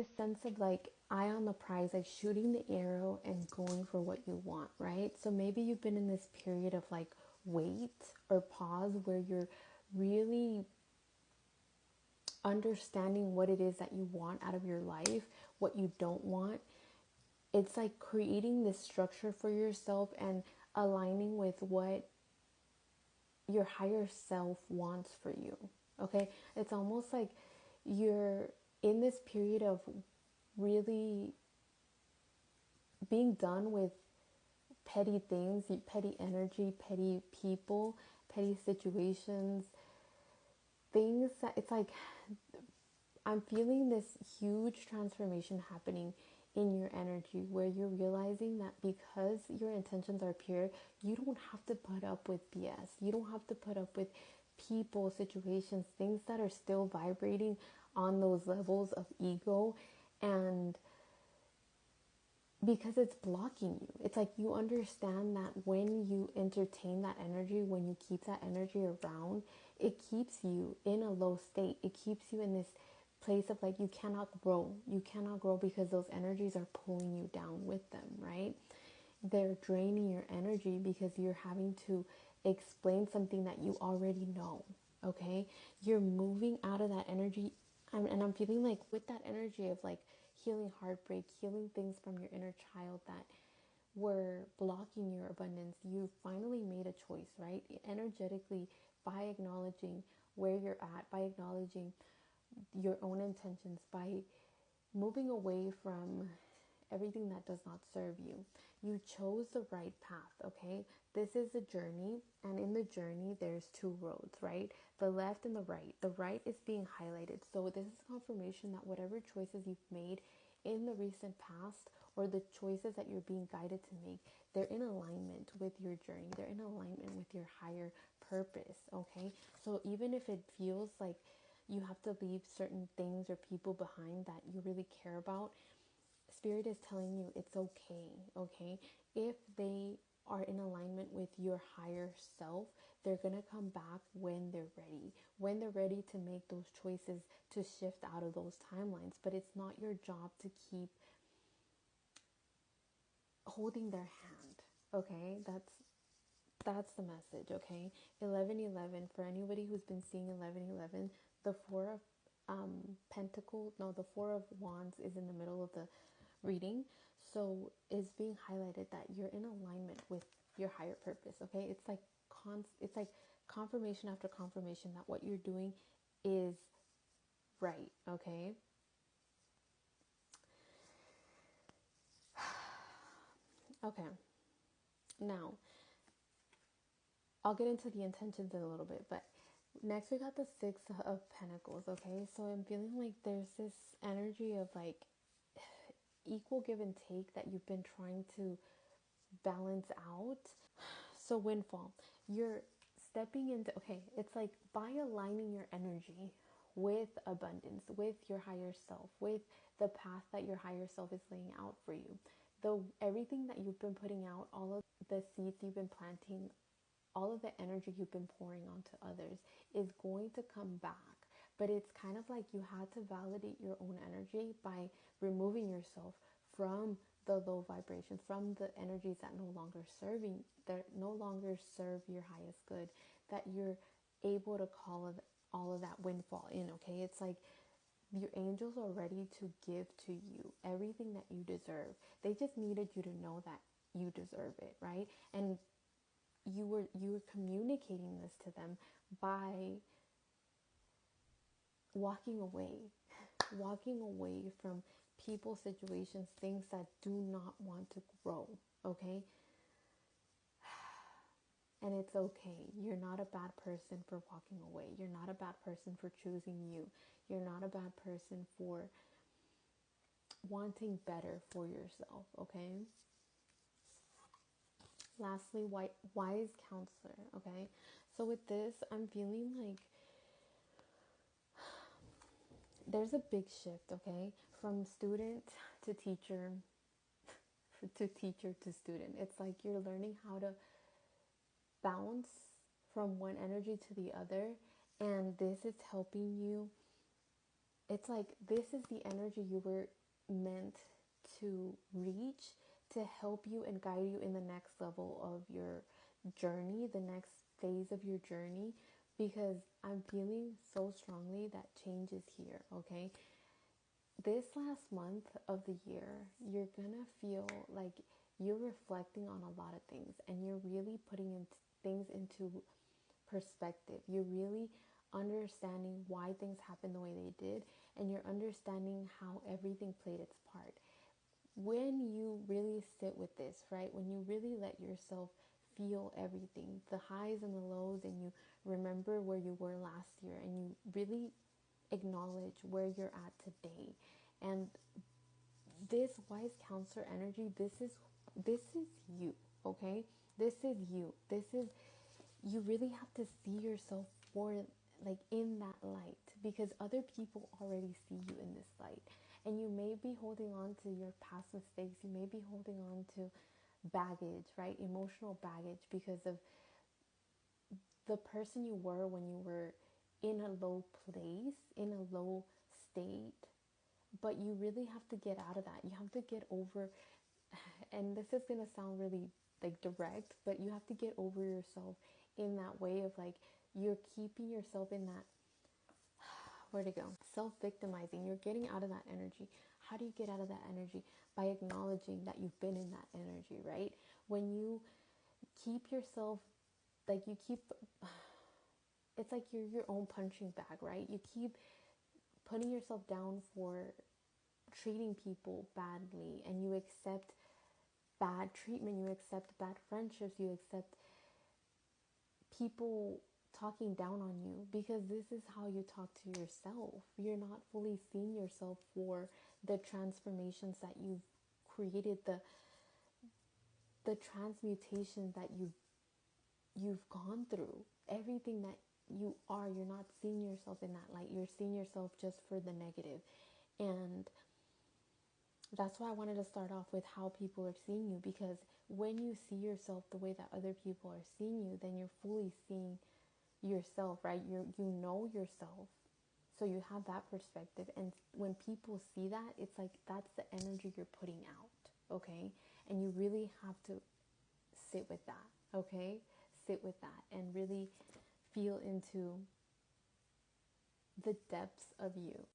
this sense of like eye on the prize, like shooting the arrow and going for what you want, right? So maybe you've been in this period of like wait or pause where you're really understanding what it is that you want out of your life, what you don't want. It's like creating this structure for yourself and aligning with what your higher self wants for you. Okay? It's almost like you're in this period of really being done with petty things, petty energy, petty people, petty situations, things that it's like I'm feeling this huge transformation happening in your energy where you're realizing that because your intentions are pure, you don't have to put up with BS. You don't have to put up with people, situations, things that are still vibrating on those levels of ego, and because it's blocking you. It's like you understand that when you entertain that energy, when you keep that energy around, it keeps you in a low state. It keeps you in this place of like you cannot grow. You cannot grow because those energies are pulling you down with them, right? They're draining your energy because you're having to explain something that you already know, okay? You're moving out of that energy. And I'm feeling like with that energy of like healing heartbreak, healing things from your inner child that were blocking your abundance, you finally made a choice, right? Energetically, by acknowledging where you're at, by acknowledging your own intentions, by moving away from everything that does not serve you. You chose the right path, okay? This is a journey, and in the journey, there's two roads, right? The left and the right. The right is being highlighted. So this is confirmation that whatever choices you've made in the recent past or the choices that you're being guided to make, they're in alignment with your journey. They're in alignment with your higher purpose, okay? So even if it feels like you have to leave certain things or people behind that you really care about, Spirit is telling you it's okay, okay? If they are in alignment with your higher self, they're going to come back when they're ready. When they're ready to make those choices to shift out of those timelines. But it's not your job to keep holding their hand, okay? That's the message, okay? 11:11, for anybody who's been seeing 11:11, the Four of Pentacles, no, the Four of Wands is in the middle of the reading. So it's being highlighted that you're in alignment with your higher purpose, okay? It's like confirmation after confirmation that what you're doing is right, okay? Okay. Now, I'll get into the intentions in a little bit, but next we got the Six of Pentacles, okay? So I'm feeling like there's this energy of like equal give and take that you've been trying to balance out. So windfall, you're stepping into, okay, it's like by aligning your energy with abundance, with your higher self, with the path that your higher self is laying out for you. The everything that you've been putting out, all of the seeds you've been planting, all of the energy you've been pouring onto others is going to come back. But it's kind of like you had to validate your own energy by removing yourself from the low vibration, from the energies that no longer serve your highest good, that you're able to call all of that windfall in, okay? It's like your angels are ready to give to you everything that you deserve. They just needed you to know that you deserve it, right? And you were communicating this to them by walking away walking away from people, situations, things that do not want to grow, okay? And it's okay. You're not a bad person for walking away. You're not a bad person for choosing you. You're not a bad person for wanting better for yourself, okay? Lastly, wise counselor, okay? So with this, I'm feeling like there's a big shift, okay? From student to teacher to teacher to student. It's like you're learning how to bounce from one energy to the other, and this is helping you it's like this is the energy you were meant to reach to help you and guide you in the next level of your journey, the next phase of your journey, because I'm feeling so strongly that change is here, okay? This last month of the year, you're gonna feel like you're reflecting on a lot of things and you're really putting things into perspective. You're really understanding why things happened the way they did, and you're understanding how everything played its part. When you really sit with this, right? When you really let yourself feel everything, the highs and the lows, and you remember where you were last year, and you really acknowledge where you're at today. And this wise counselor energy, this is you, okay? This is you. This is you really have to see yourself for like in that light, because other people already see you in this light. And you may be holding on to your past mistakes, you may be holding on to baggage, right? Emotional baggage, because of the person you were when you were in a low place, in a low state. But you really have to get out of that. You have to get over, and this is going to sound really like direct, but you have to get over yourself in that way of like you're keeping yourself in that, where to go, self-victimizing. You're getting out of that energy. How do you get out of that energy? By acknowledging that you've been in that energy, right? When you keep yourself, like you keep, it's like you're your own punching bag, right? You keep putting yourself down for treating people badly, and you accept bad treatment, you accept bad friendships, you accept people talking down on you, because this is how you talk to yourself. You're not fully seeing yourself for the transformations that you've created, the transmutations that you've gone through, everything that you are. You're not seeing yourself in that light. You're seeing yourself just for the negative. And that's why I wanted to start off with how people are seeing you, because when you see yourself the way that other people are seeing you, then you're fully seeing yourself, right? You know yourself. So you have that perspective. And when people see that, it's like that's the energy you're putting out, okay? And you really have to sit with that, okay? Sit with that and really feel into the depths of you.